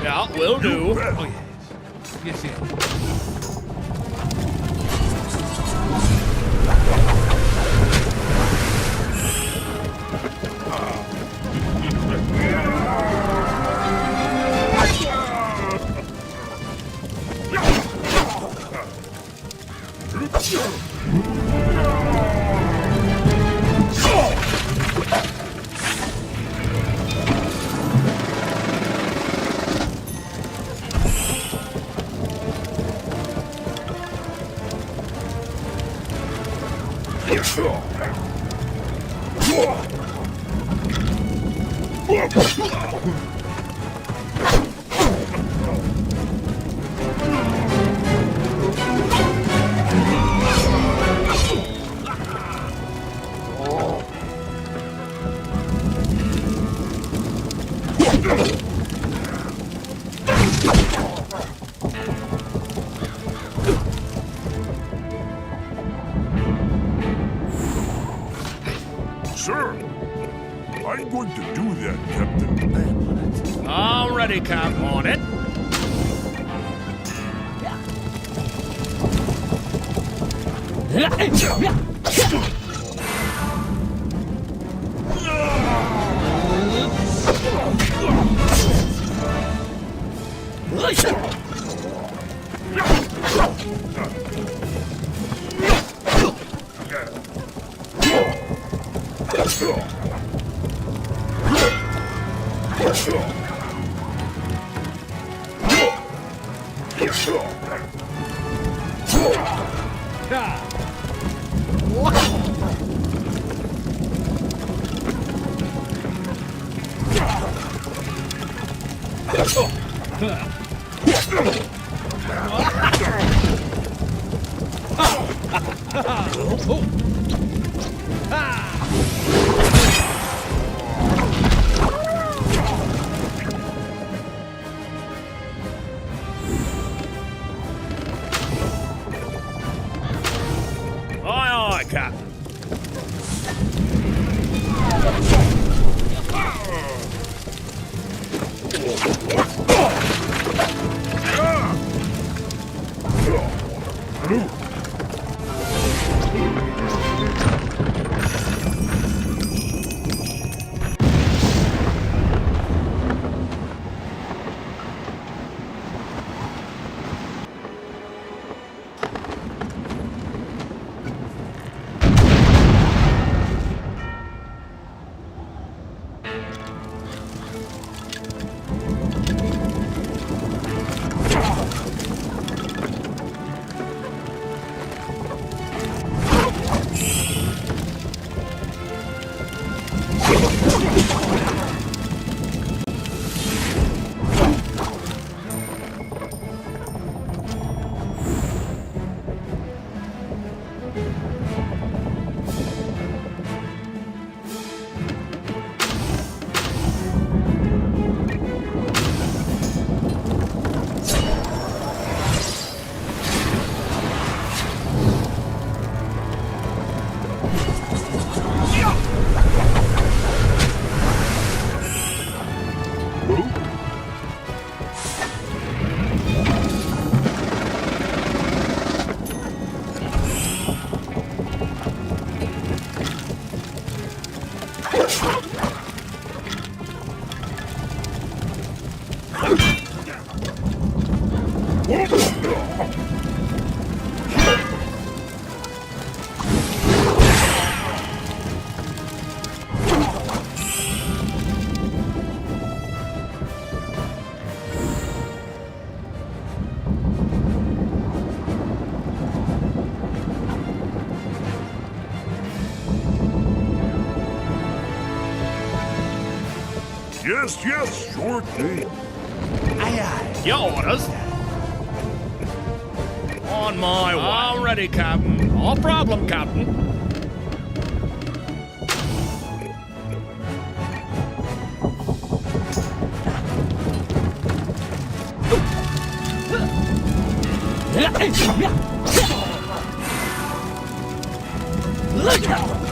Yeah, will do. Oh, yes. Yes. Sir, I'm going to do that, Captain. Already, Cap, on it. Aye, aye, Captain. Yes, sure thing. Aye, aye. Your orders. On my way. Already, Captain. No problem, Captain. Look out!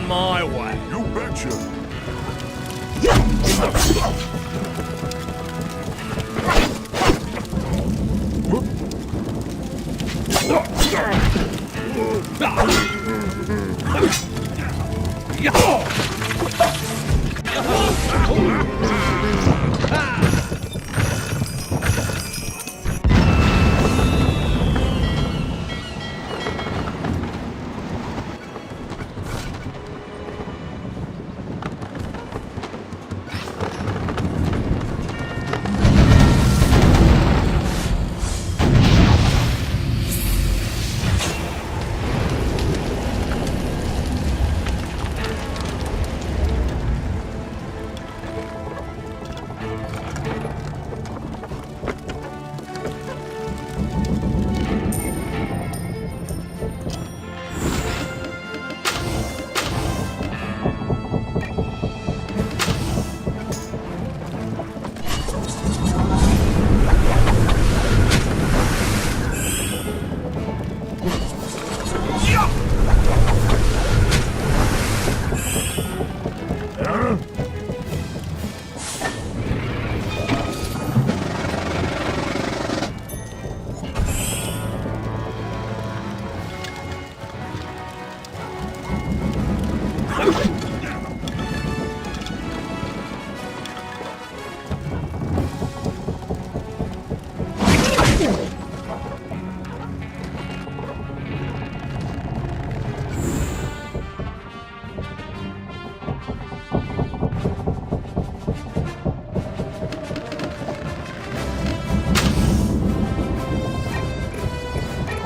On my way. You betcha.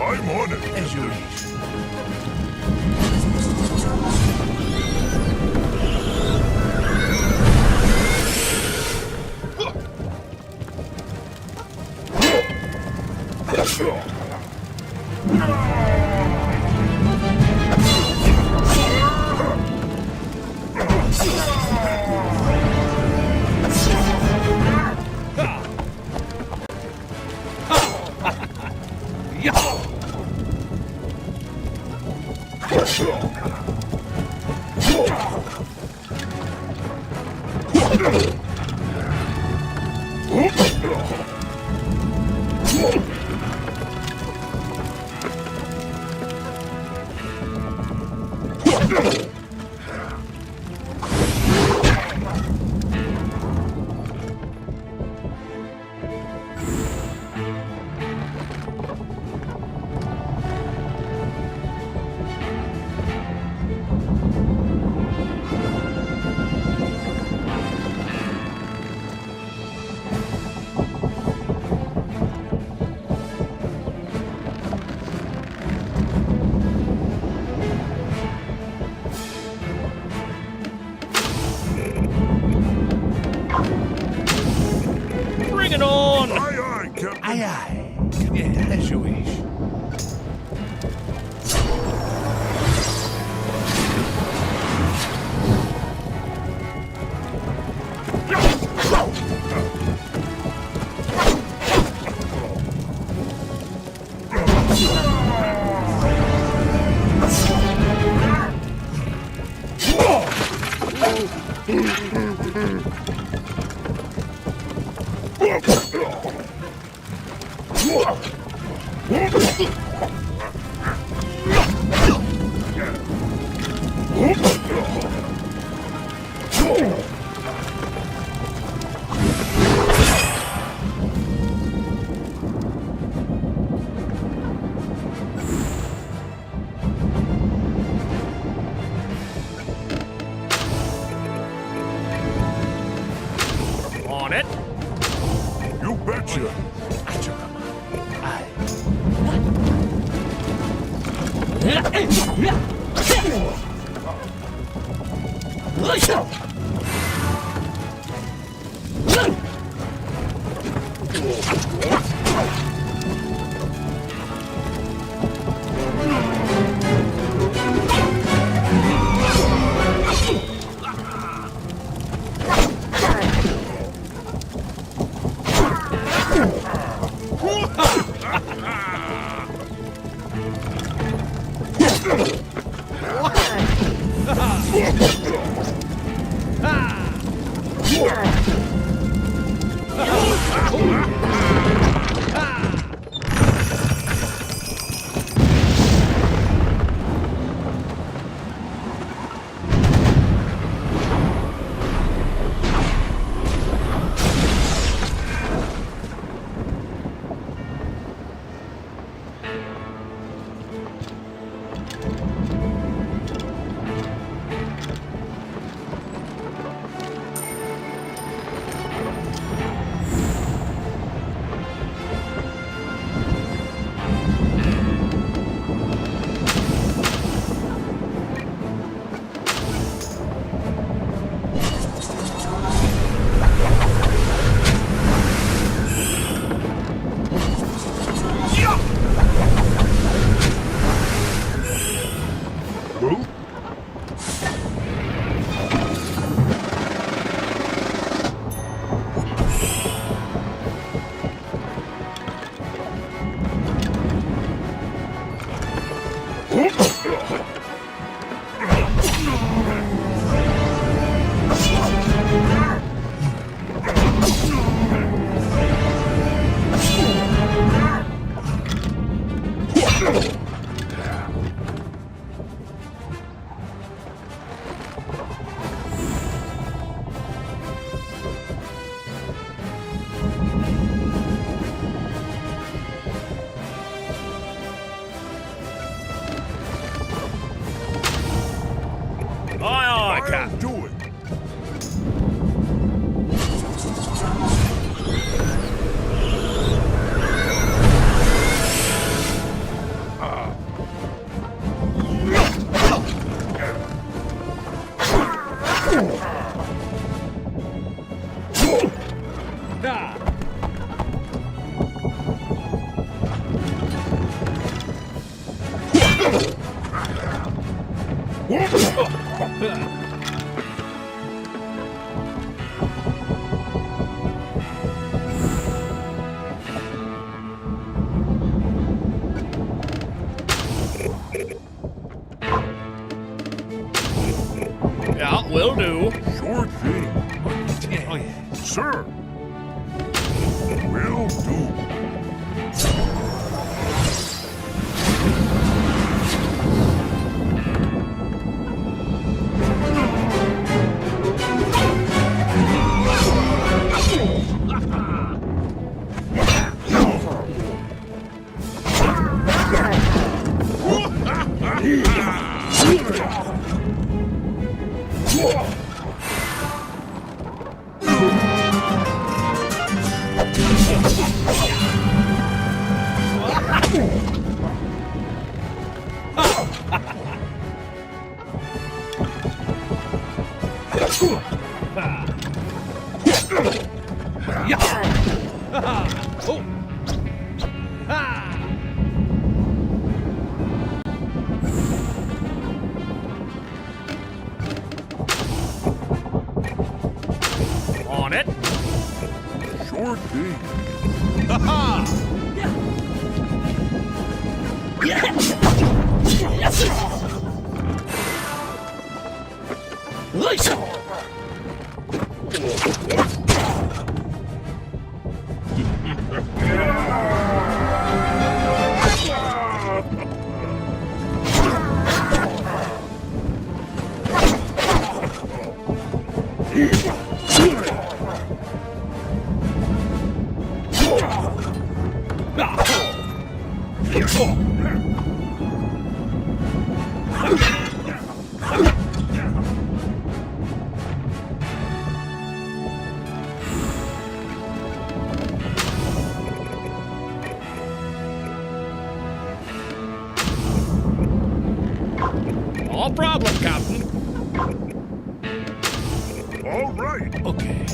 I'm on it. As you wish. Bring it on! Aye, aye, Captain. Aye, aye. Yeah, as you wish. On it. You betcha. Yeah, will do. Sure thing. Oh, yeah. Sir. Will do. On it. Sure thing. No problem, Captain. All right. Okay.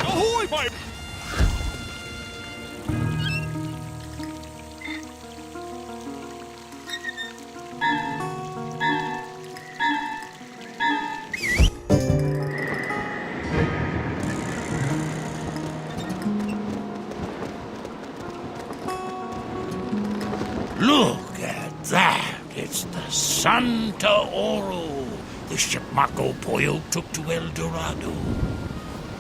Ahoy, my... It's the Santa Oro, the ship Marco Polo took to El Dorado.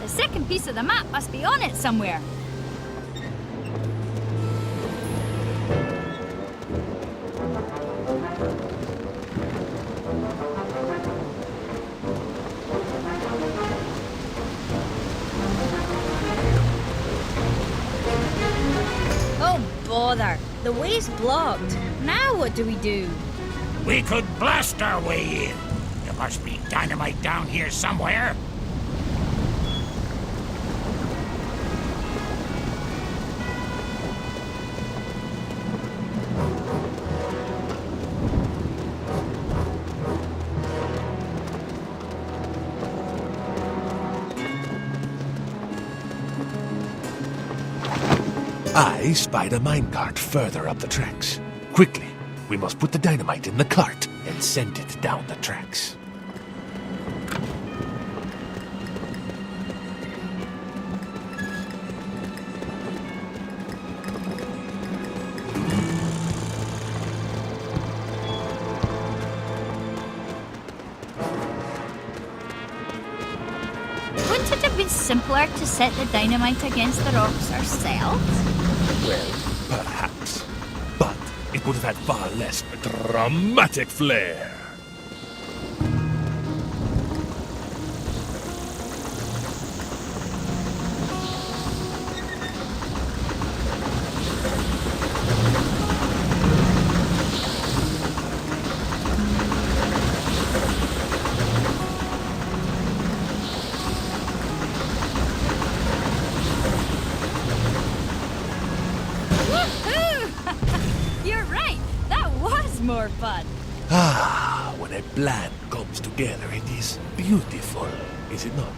The second piece of the map must be on it somewhere. Oh, bother. The way's blocked. Now what do we do? We could blast our way in. There must be dynamite down here somewhere. I spied a minecart further up the tracks. Quickly, we must put the dynamite in the cart and send it down the tracks. Wouldn't it have been simpler to set the dynamite against the rocks ourselves? Well, perhaps. But it would have had far less Dramatic flair. Woohoo! You're right. That was more fun. Ah, when a plan comes together, it is beautiful, is it not?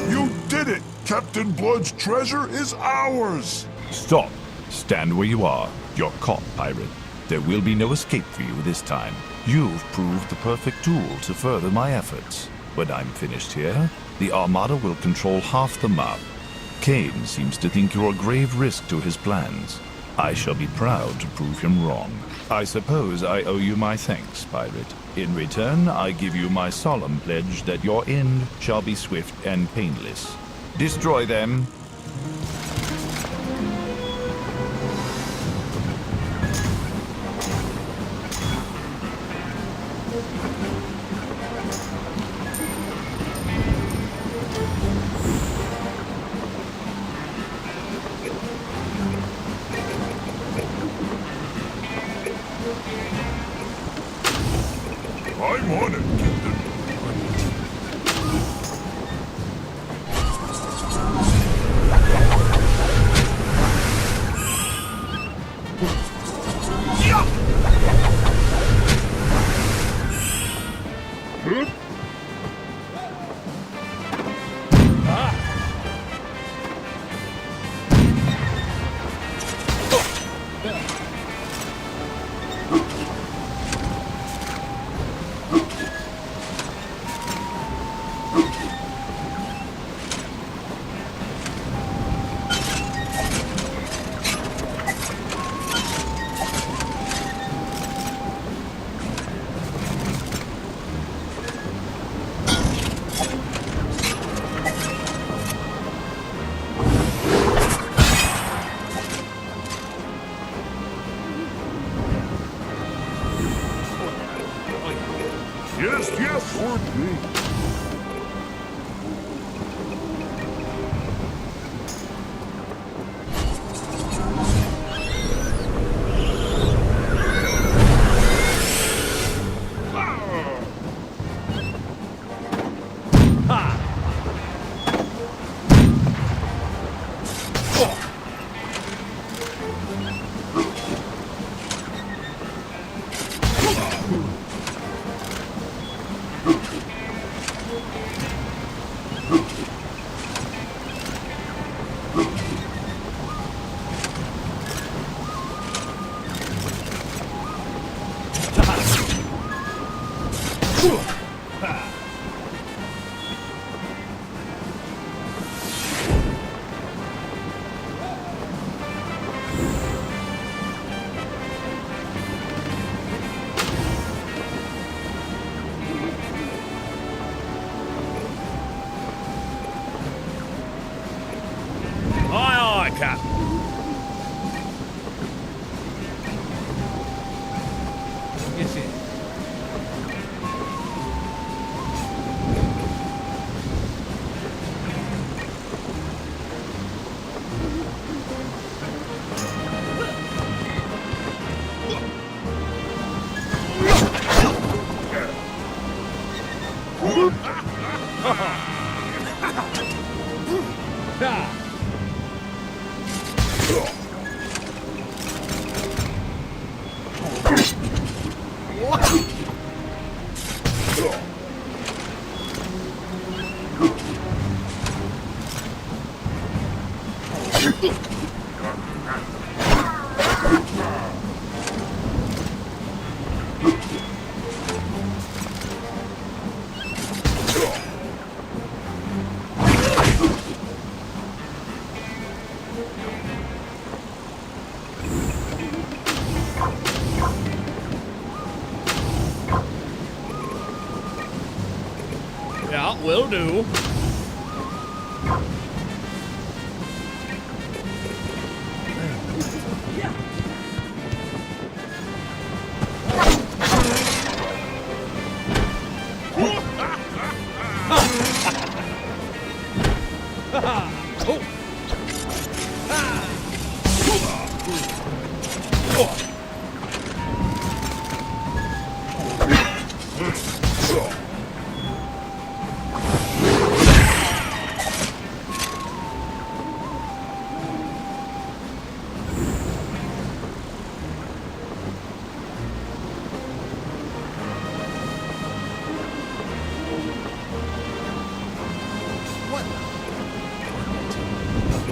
You did it! Captain Blood's treasure is ours! Stop. Stand where you are. You're caught, pirate. There will be no escape for you this time. You've proved the perfect tool to further my efforts. When I'm finished here, the Armada will control half the map. Kane seems to think you're a grave risk to his plans. I shall be proud to prove him wrong. I suppose I owe you my thanks, pirate. In return, I give you my solemn pledge that your end shall be swift and painless. Destroy them. I'm on it, Captain. Yes, yes, would be. Aye, aye, Captain. Yes, yes. Yeah, will do.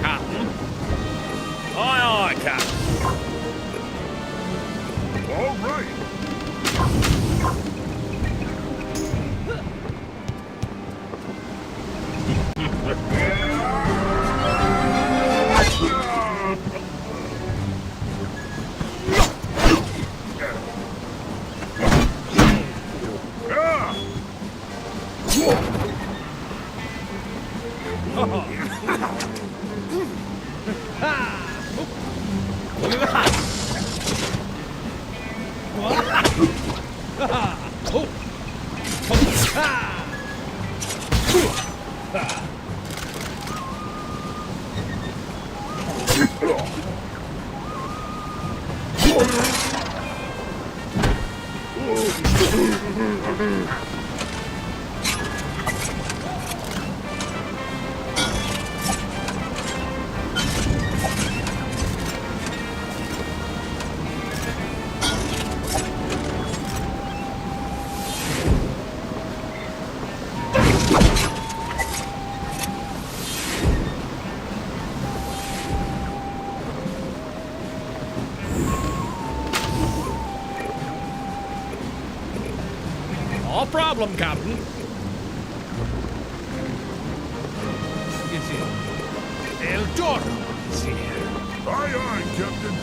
Captain. Aye, aye, Captain. All right. No problem, Captain. Yes, yes. El Toro is here. Aye, aye, Captain.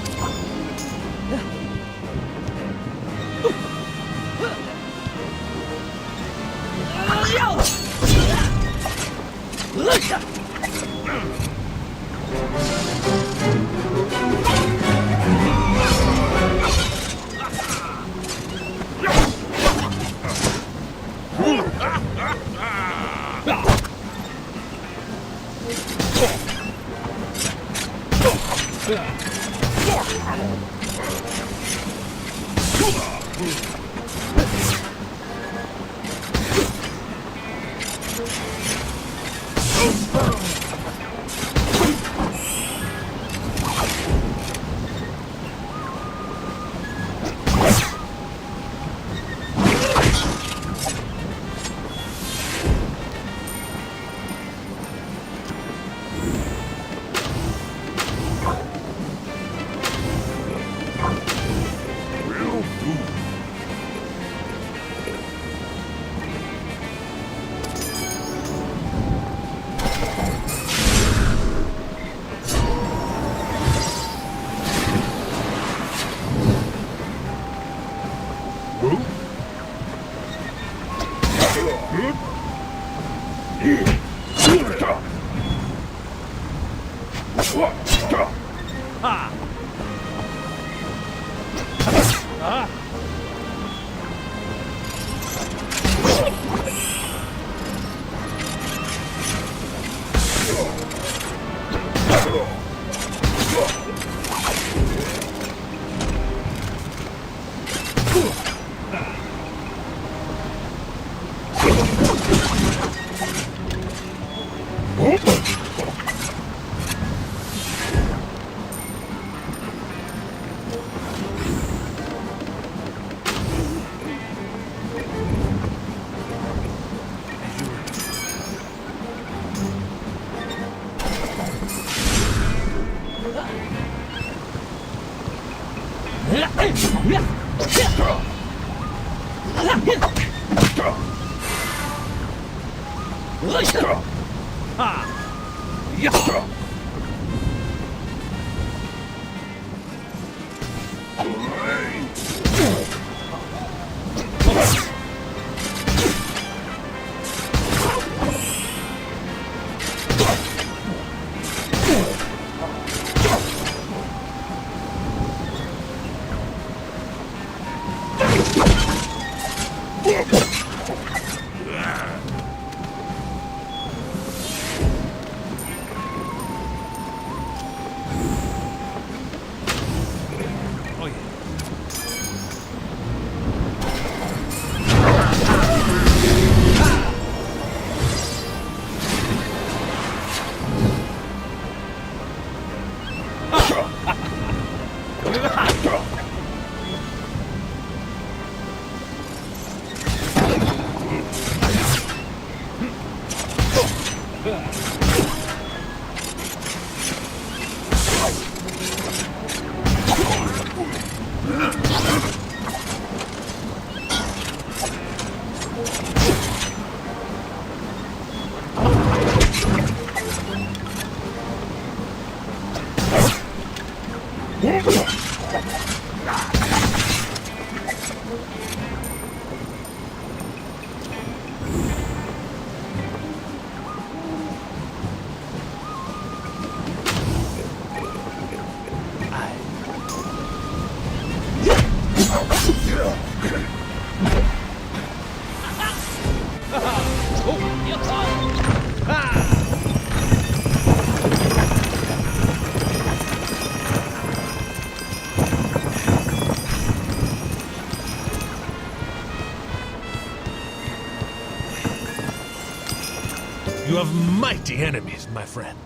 You have mighty enemies, my friend.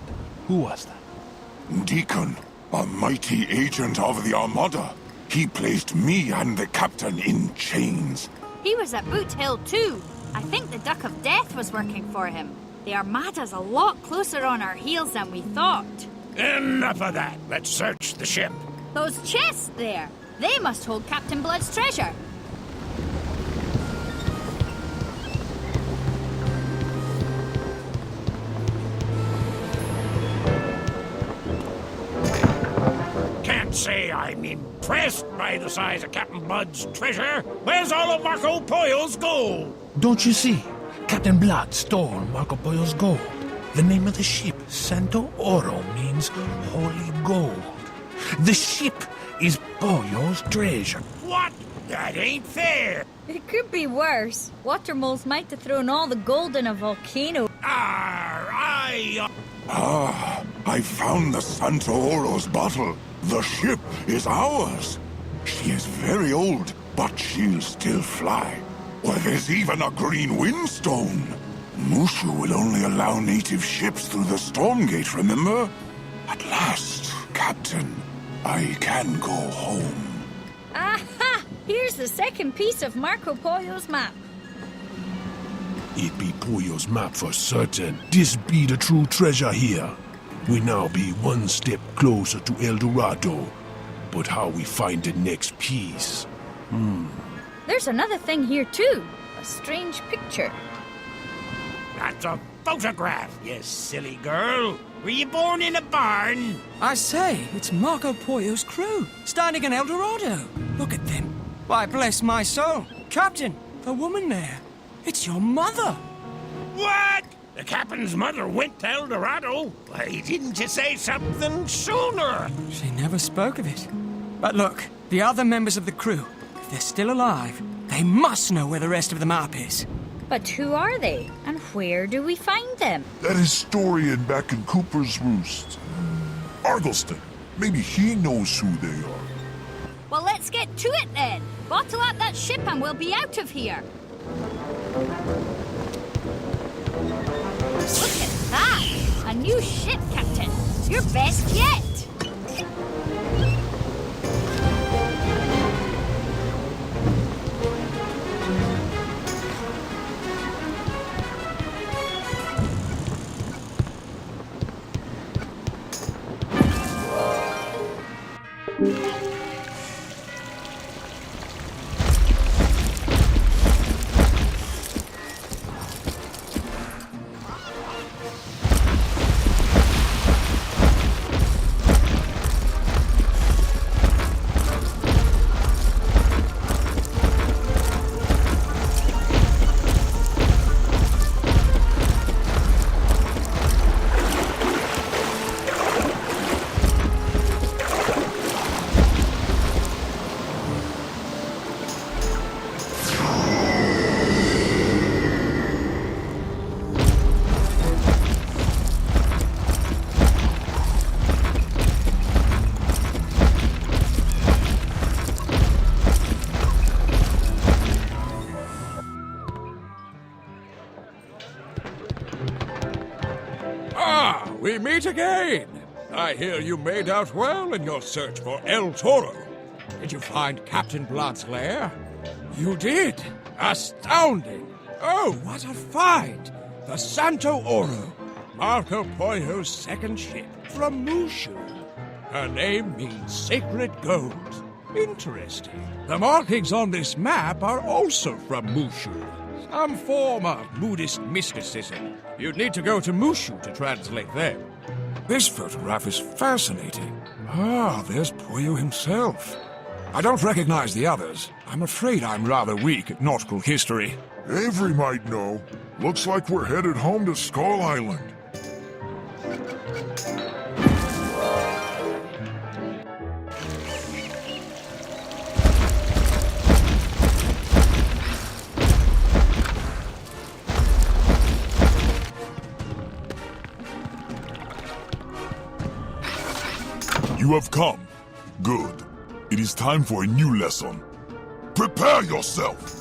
Who was that? Deacon, a mighty agent of the Armada. He placed me and the captain in chains. He was at Boot Hill too. I think the Duck of Death was working for him. The Armada's a lot closer on our heels than we thought. Enough of that. Let's search the ship. Those chests there, they must hold Captain Blood's treasure. Can't say I'm impressed by the size of Captain Blood's treasure. Where's all of Marco Polo's gold? Don't you see? Captain Blood stole Marco Polo's gold. The name of the ship, Santo Oro, means holy gold. The ship is Pollo's treasure. What? That ain't fair. It could be worse. Water moles might have thrown all the gold in a volcano. I found the Santo Oro's bottle. The ship is ours. She is very old, but she'll still fly. Why, there's even a green windstone. Mooshu will only allow native ships through the storm gate, remember? At last, Captain, I can go home. Aha! Here's the second piece of Marco Polo's map. It be Pollo's map for certain. This be the true treasure here. We now be one step closer to El Dorado. But how we find the next piece? There's another thing here too. A strange picture. That's a photograph, you silly girl. Were you born in a barn? I say, it's Marco Polo's crew, standing in El Dorado. Look at them. Why, bless my soul. Captain, a woman there. It's your mother! What? The captain's mother went to El Dorado? Why, didn't you say something sooner? She never spoke of it. But look, the other members of the crew, if they're still alive, they must know where the rest of the map is. But who are they? And where do we find them? That historian back in Cooper's Roost. Argleston. Maybe he knows who they are. Well, let's get to it then. Bottle up that ship and we'll be out of here. Look at that! A new ship, Captain. Your best yet. We meet again. I hear you made out well in your search for El Toro. Did you find Captain Blood's lair? You did. Astounding. Oh, what a find. The Santo Oro, Marco Pollo's second ship from Mooshu. Her name means sacred gold. Interesting. The markings on this map are also from Mooshu. Some form of Buddhist mysticism. You'd need to go to Mooshu to translate them. This photograph is fascinating. Ah, there's Pollo himself. I don't recognize the others. I'm afraid I'm rather weak at nautical history. Avery might know. Looks like we're headed home to Skull Island. You have come. Good. It is time for a new lesson. Prepare yourself!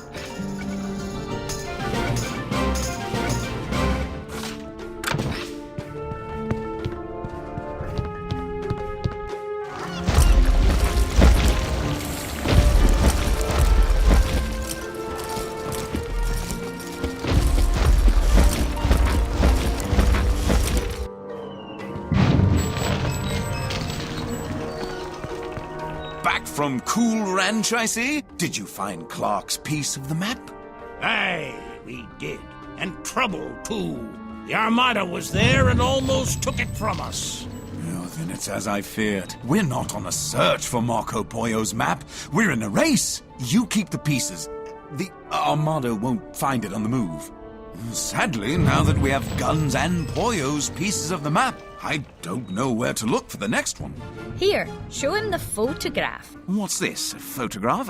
From Cool Ranch, I see. Did you find Clark's piece of the map? Aye, we did. And trouble, too. The Armada was there and almost took it from us. Oh, then it's as I feared. We're not on a search for Marco Pollo's map. We're in a race. You keep the pieces. The Armada won't find it on the move. Sadly, now that we have guns and Pollo's pieces of the map, I don't know where to look for the next one. Here, show him the photograph. What's this, a photograph?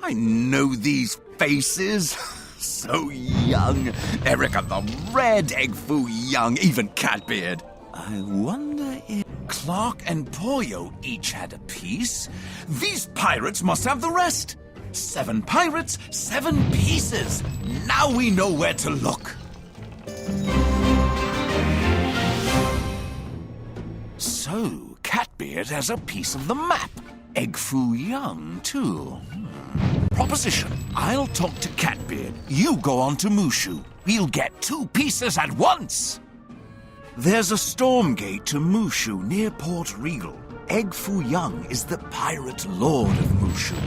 I know these faces. So young. Erica the Red, Egg Foo Young, even Catbeard. I wonder if Clark and Pollo each had a piece. These pirates must have the rest. 7 pirates, 7 pieces. Now we know where to look. So, Catbeard has a piece of the map. Egg Foo Young, too. Proposition. I'll talk to Catbeard. You go on to Mooshu. We'll get 2 pieces at once. There's a storm gate to Mooshu near Port Regal. Egg Foo Young is the pirate lord of Mooshu.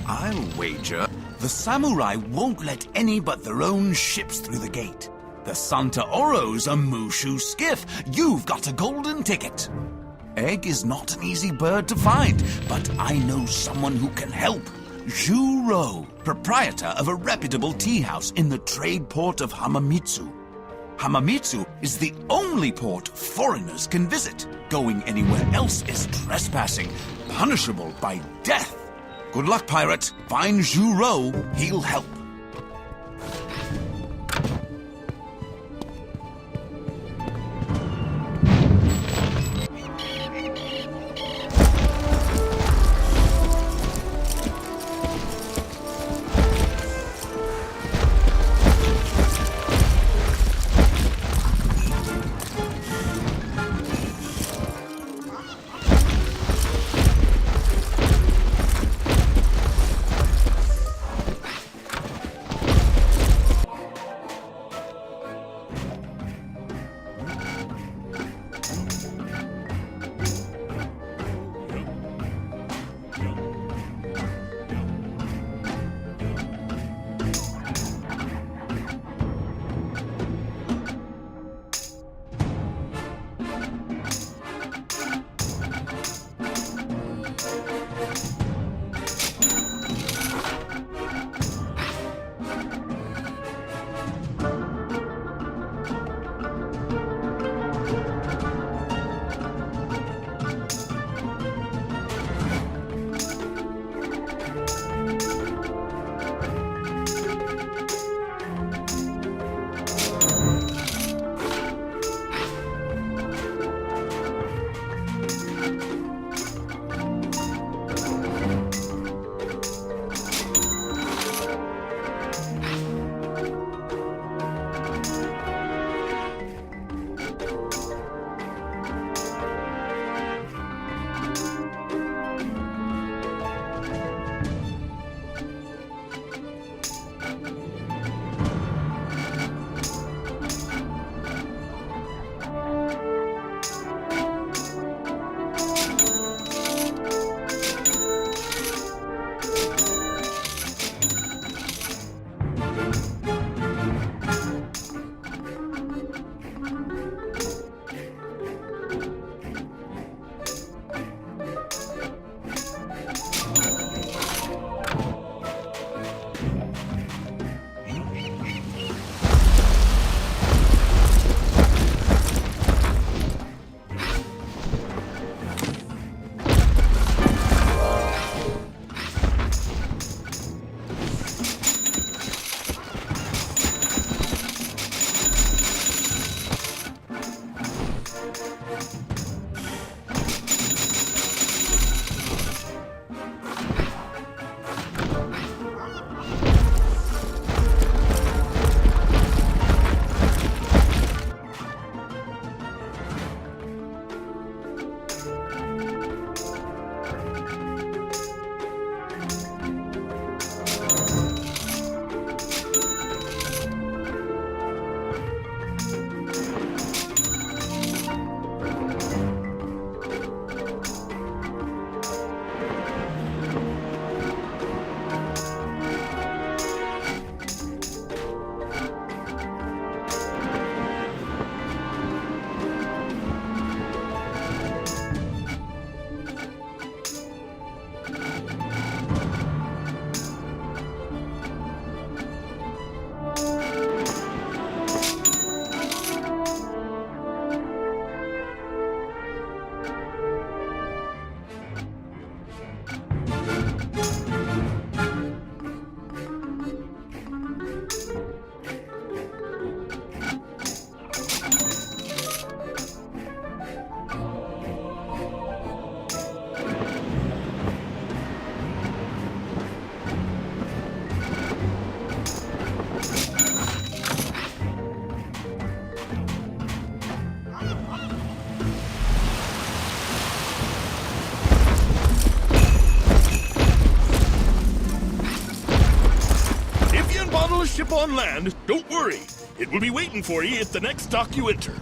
I'll wager the samurai won't let any but their own ships through the gate. The Santa Oro's a Mooshu skiff. You've got a golden ticket. Egg is not an easy bird to find, but I know someone who can help. Zhu Rou, proprietor of a reputable tea house in the trade port of Hamamitsu. Hamamitsu is the only port foreigners can visit. Going anywhere else is trespassing, punishable by death. Good luck, pirate. Find Zhu Rou, he'll help. Ship on land, don't worry. It will be waiting for you at the next dock you enter.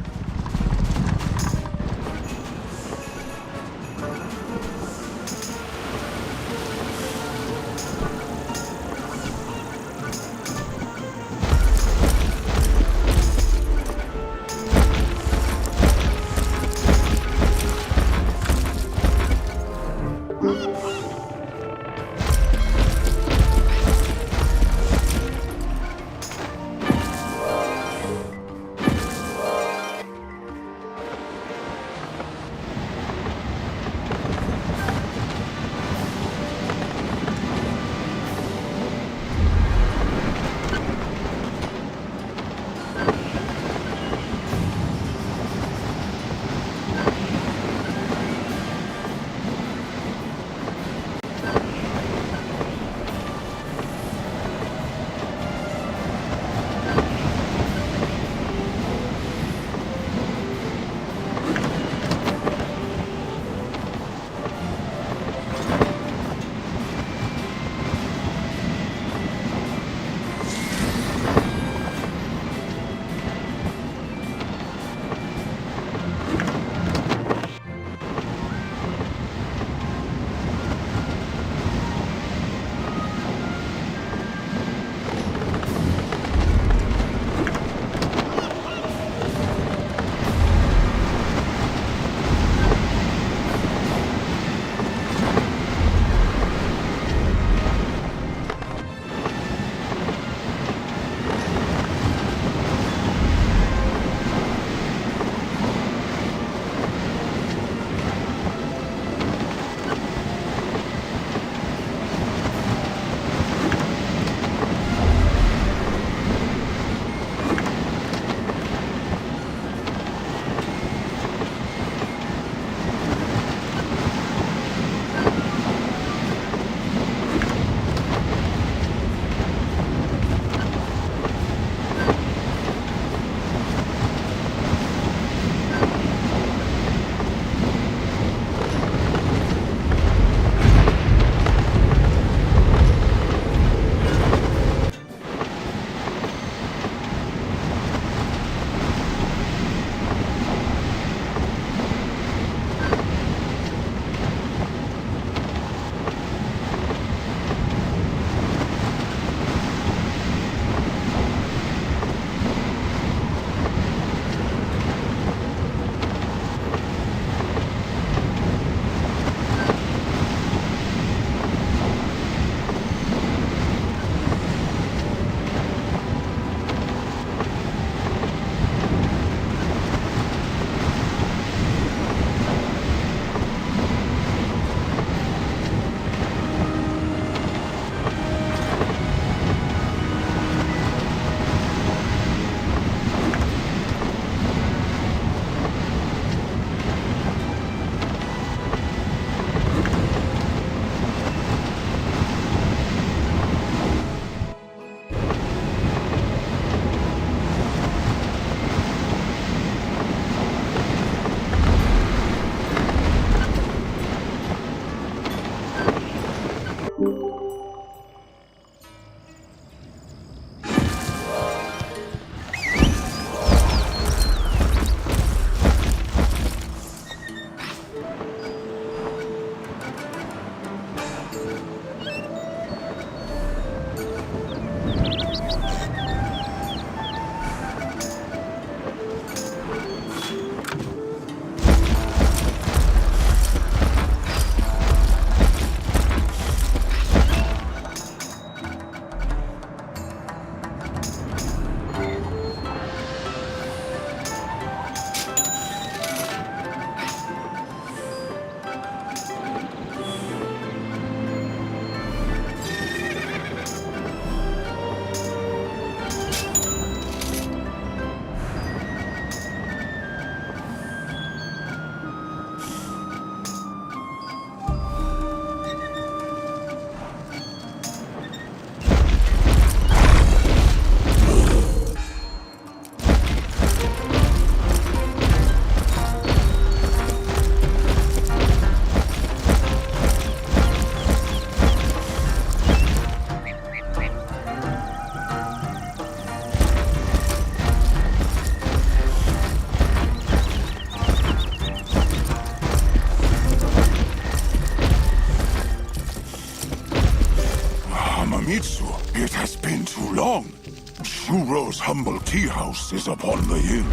Oro's humble tea house is upon the hill.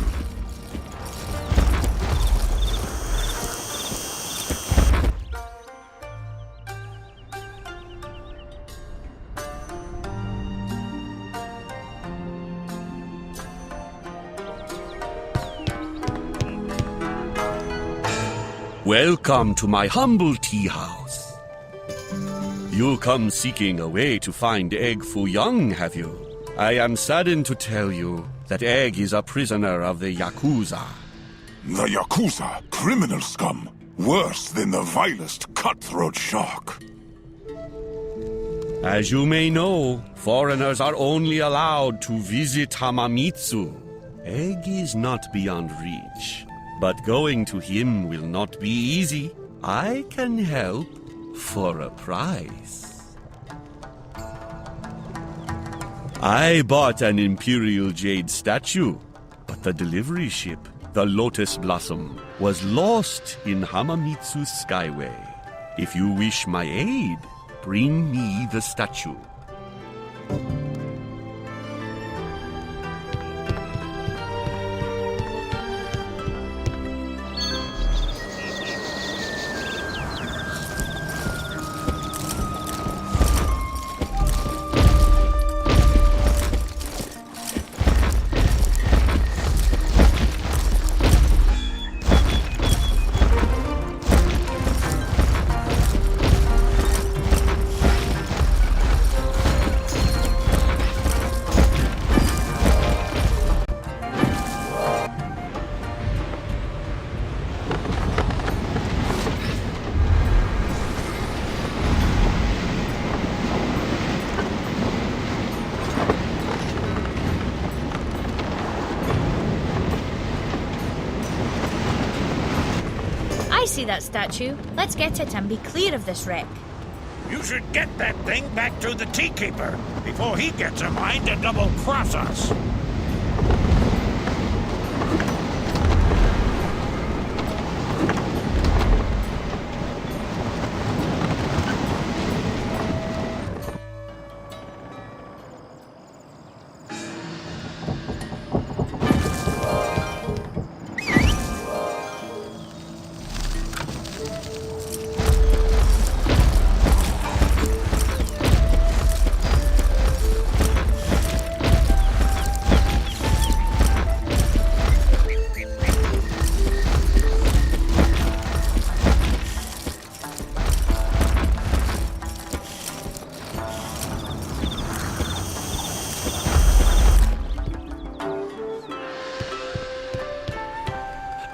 Welcome to my humble tea house. You come seeking a way to find Egg Foo Young, have you? I am saddened to tell you that Egg is a prisoner of the Yakuza. The Yakuza, criminal scum, worse than the vilest cutthroat shark. As you may know, foreigners are only allowed to visit Hamamitsu. Egg is not beyond reach, but going to him will not be easy. I can help for a price. I bought an Imperial Jade statue, but the delivery ship, the Lotus Blossom, was lost in Hamamitsu's skyway. If you wish my aid, bring me the statue. I see that statue. Let's get it and be clear of this wreck. You should get that thing back to the tea keeper before he gets a mind to double-cross us.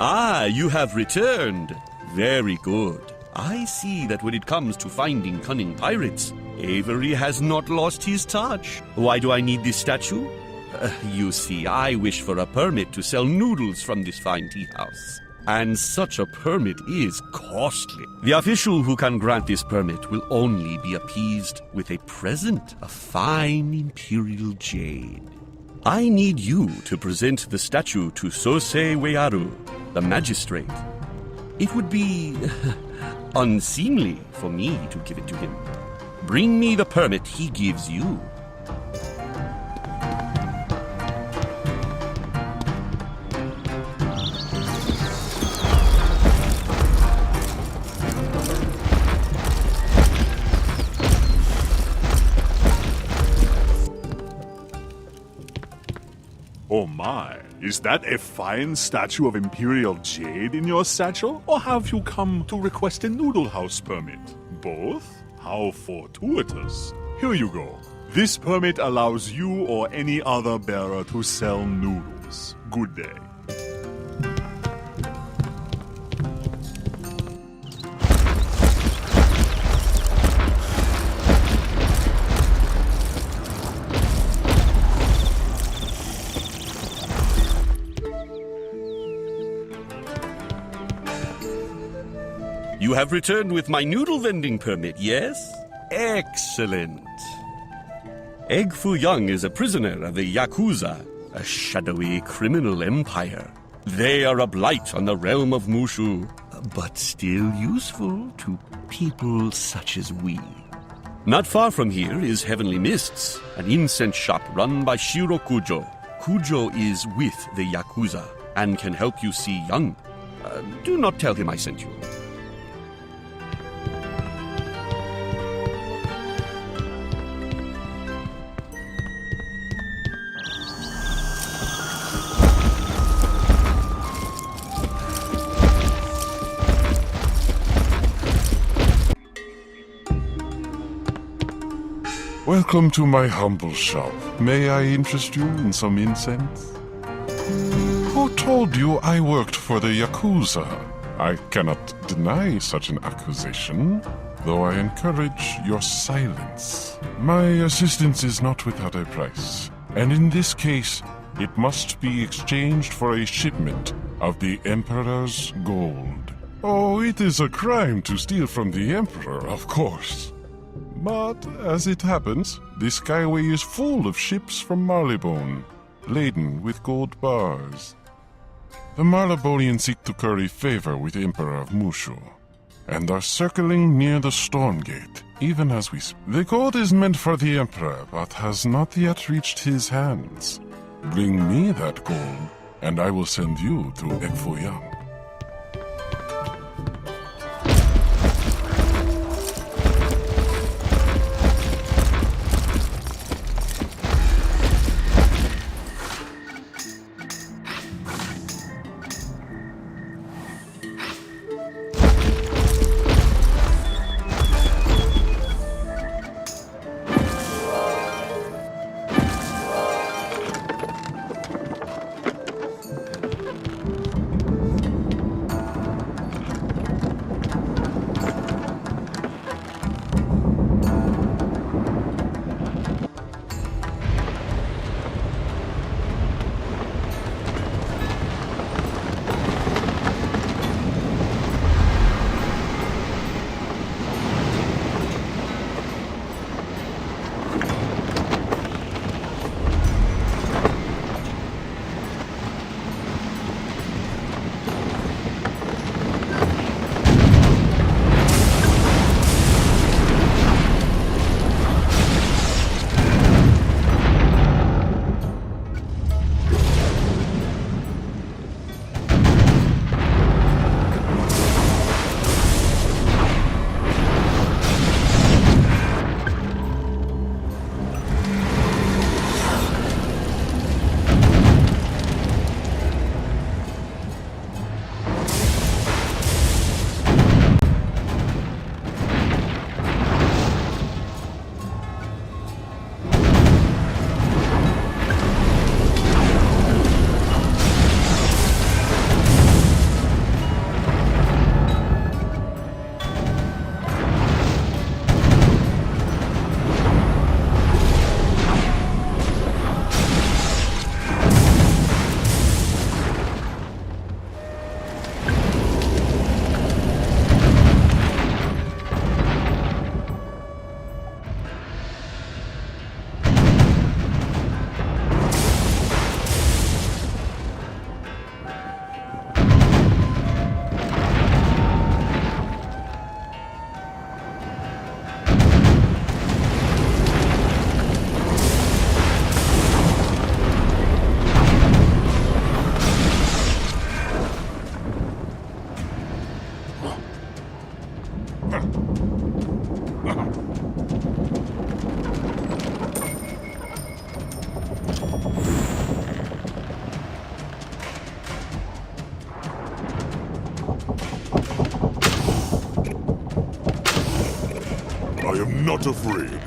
Ah, you have returned. Very good. I see that when it comes to finding cunning pirates, Avery has not lost his touch. Why do I need this statue? You see, I wish for a permit to sell noodles from this fine tea house. And such a permit is costly. The official who can grant this permit will only be appeased with a present of fine Imperial Jade. I need you to present the statue to Sosei Wearu, the magistrate. It would be unseemly for me to give it to him. Bring me the permit he gives you. Oh my, is that a fine statue of Imperial Jade in your satchel? Or have you come to request a noodle house permit? Both? How fortuitous. Here you go. This permit allows you or any other bearer to sell noodles. Good day. You have returned with my noodle vending permit, yes? Excellent. Egg Foo Young is a prisoner of the Yakuza, a shadowy criminal empire. They are a blight on the realm of Mooshu, but still useful to people such as we. Not far from here is Heavenly Mists, an incense shop run by Shirokujo. Kujo is with the Yakuza and can help you see young. Do not tell him I sent you. Welcome to my humble shop. May I interest you in some incense? Who told you I worked for the Yakuza? I cannot deny such an accusation, though I encourage your silence. My assistance is not without a price, and in this case, it must be exchanged for a shipment of the Emperor's gold. Oh, it is a crime to steal from the Emperor, of course. But, as it happens, the Skyway is full of ships from Marleybone, laden with gold bars. The Marleybonians seek to curry favor with the Emperor of Mooshu, and are circling near the Storm Gate, even as we speak. The gold is meant for the Emperor, but has not yet reached his hands. Bring me that gold, and I will send you to Ekfuyang. I am not afraid.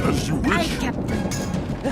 As you wish.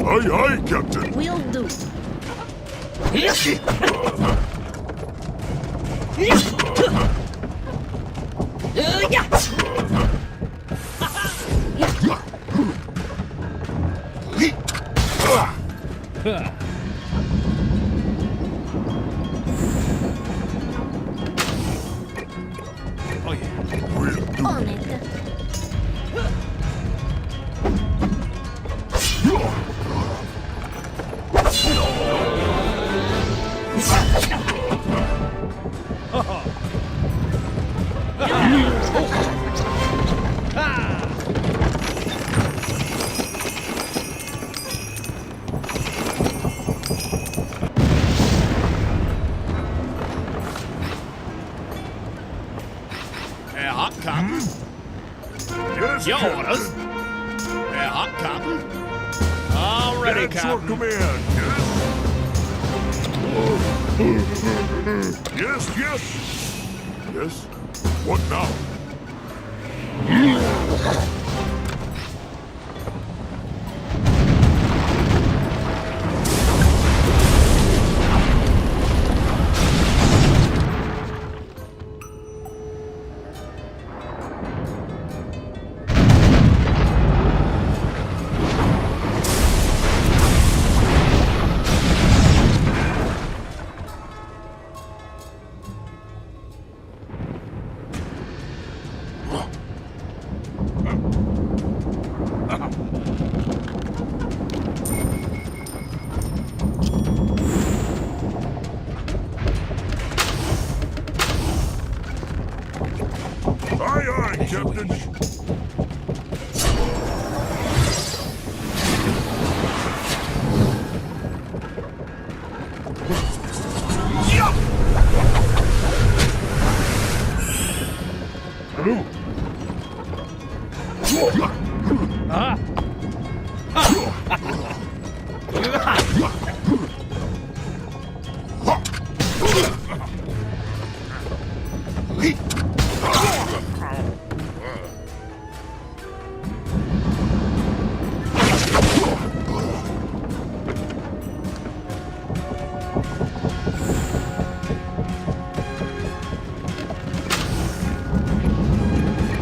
Aye, aye, Captain. Will do. On it. Hot Captain. Yes, Your Captain. orders. Hot Captain. All ready, At your Captain. command, yes? Yes, yes. Yes? What now? Aye, aye, Captain.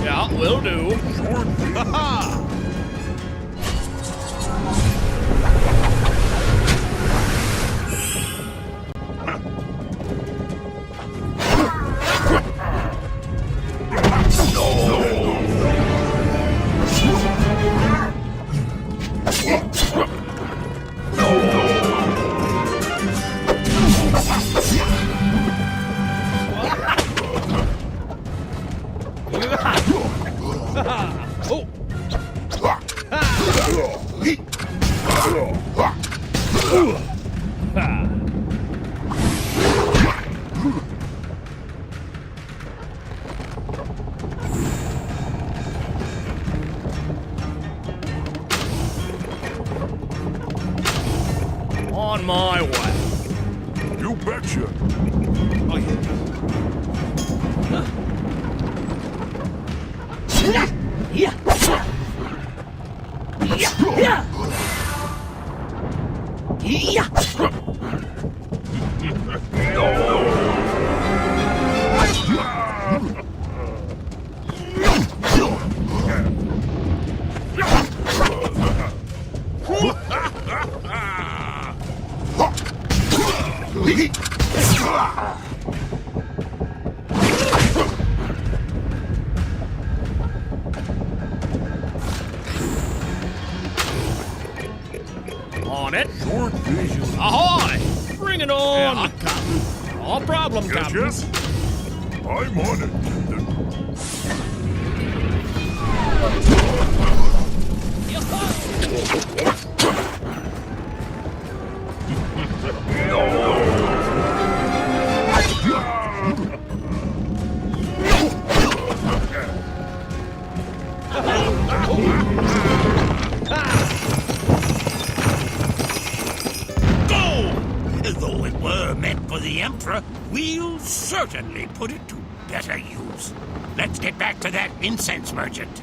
Yeah, will do. Ha-ha! On my way. You betcha. Oh, on it. Short vision. Ahoy! Bring it on! Yeah, Captain. No problem, Yes, Captain. yes. I'm on it, Captain. Though it were meant for the Emperor, we'll certainly put it to better use. Let's get back to that incense merchant.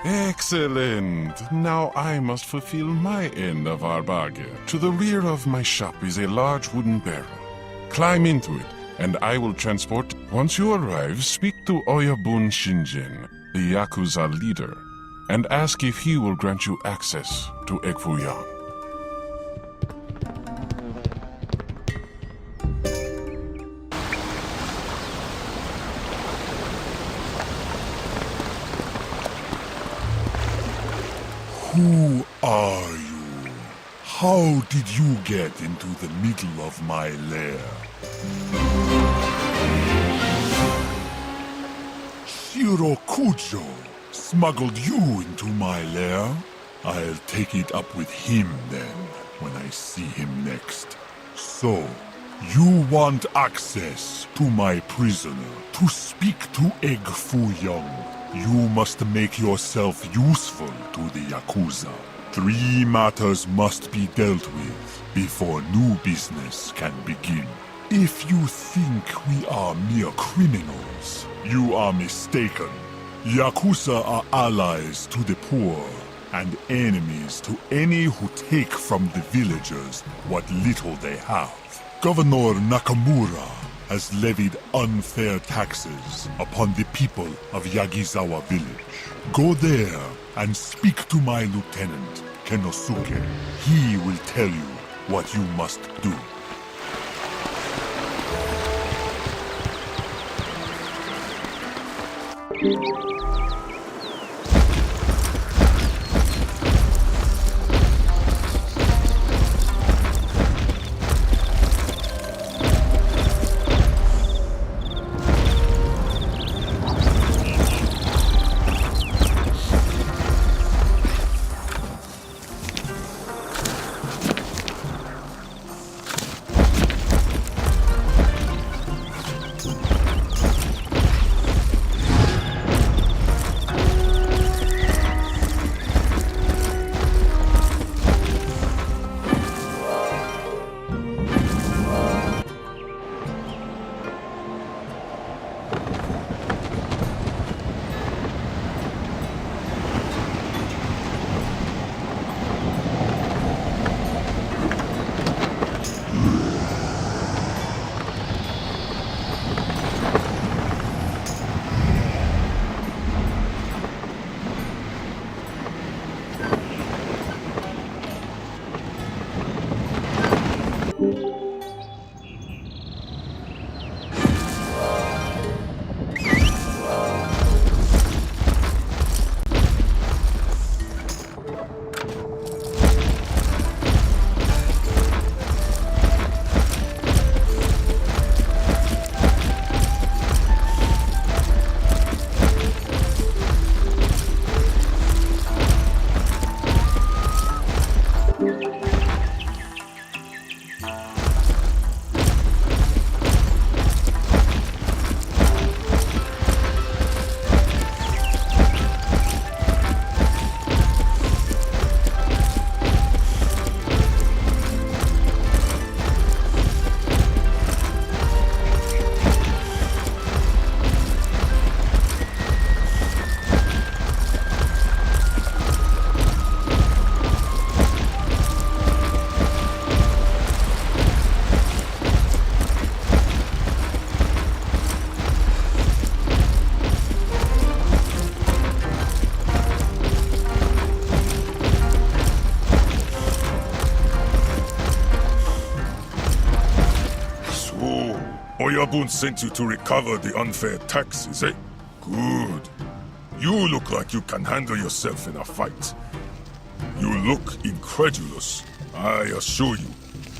Excellent. Now I must fulfill my end of our bargain. To the rear of my shop is a large wooden barrel. Climb into it, and I will transport. Once you arrive, speak to Oyabun Shinjin, the Yakuza leader, and ask if he will grant you access to Egfuyang. Who are you? How did you get into the middle of my lair? Shirokujo smuggled you into my lair? I'll take it up with him then, when I see him next. So, you want access to my prisoner, to speak to Egfuyang. You must make yourself useful to the Yakuza. 3 matters must be dealt with before new business can begin. If you think we are mere criminals, you are mistaken. Yakuza are allies to the poor and enemies to any who take from the villagers what little they have. Governor Nakamura has levied unfair taxes upon the people of Yagisawa village. Go there and speak to my lieutenant, Kenosuke. He will tell you what you must do. Oyabun sent you to recover the unfair taxes, eh? Good. You look like you can handle yourself in a fight. You look incredulous. I assure you,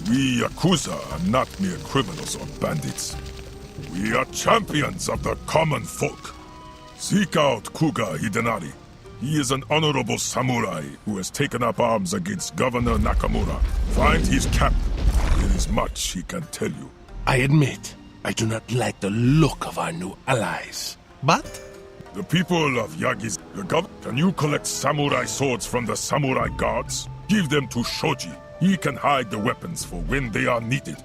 we Yakuza are not mere criminals or bandits. We are champions of the common folk. Seek out Kuga Hidenari. He is an honorable samurai who has taken up arms against Governor Nakamura. Find his camp. There is much he can tell you. I admit, I do not like the look of our new allies. But The people of Yagi's can you collect samurai swords from the samurai guards? Give them to Shoji. He can hide the weapons for when they are needed.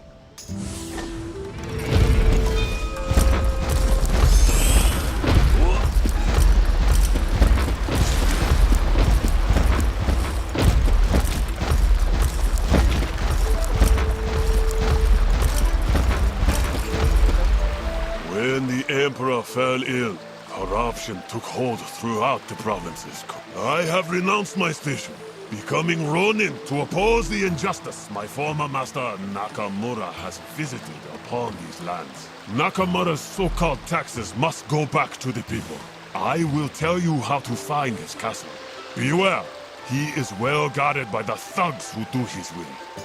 When the Emperor fell ill, corruption took hold throughout the provinces. I have renounced my station, becoming Ronin to oppose the injustice my former master Nakamura has visited upon these lands. Nakamura's so-called taxes must go back to the people. I will tell you how to find his castle. Beware, he is well guarded by the thugs who do his will.